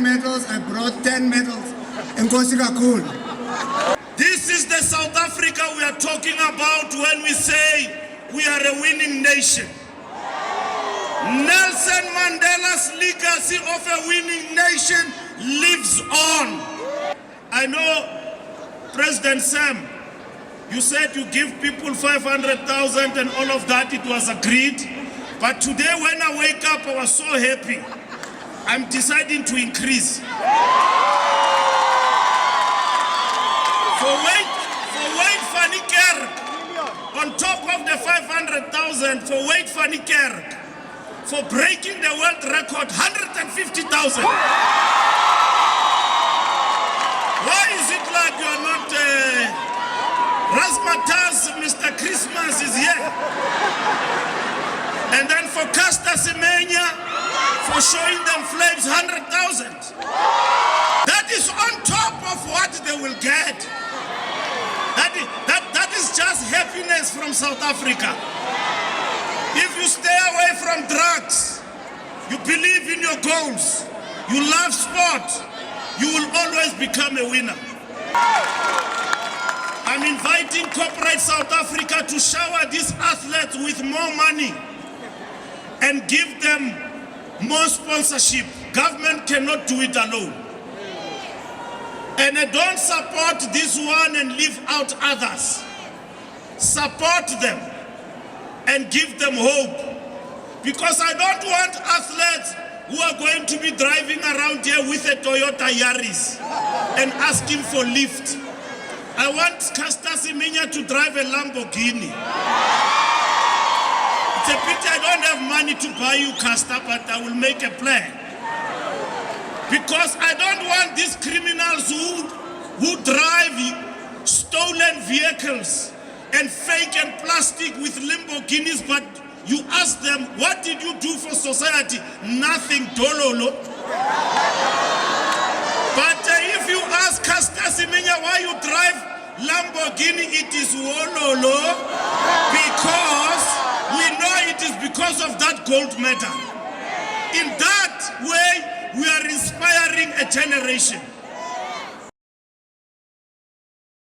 medals, I brought 10 medals. Nkosi kakhulu. This is the South Africa we are talking about when we say we are a winning nation. Nelson Mandela's legacy of a winning nation lives on. I know, President Sam, you said you give people 500,000 and all of that, it was agreed. But today when I wake up, I was so happy. I'm deciding to increase. For Wade van Niekerk, on top of the 500,000 for Wade van Niekerk, for breaking the world record, 150,000. Why is it like you are not Razzmatazz, Mr. Christmas is here? And then for Caster Semenya, for showing them flames, 100,000. That is on top of what they will get. That is just happiness from South Africa. If you stay away from drugs, you believe in your goals, you love sport, you will always become a winner. I'm inviting corporate South Africa to shower these athletes with more money and give them more sponsorship. Government cannot do it alone. And I don't support this one and leave out others. Support them and give them hope. Because I don't want athletes who are going to be driving around here with a Toyota Yaris and asking for lift. I want Caster Semenya to drive a Lamborghini. It's a pity I don't have money to buy you, Caster, but I will make a plan. Because I don't want these criminals who drive stolen vehicles and fake and plastic with Lamborghinis, but you ask them, what did you do for society? Nothing, dololo. But if you ask Caster Semenya why you drive Lamborghini, it is wololo, because we know it is because of that gold medal. In that way, we are inspiring a generation.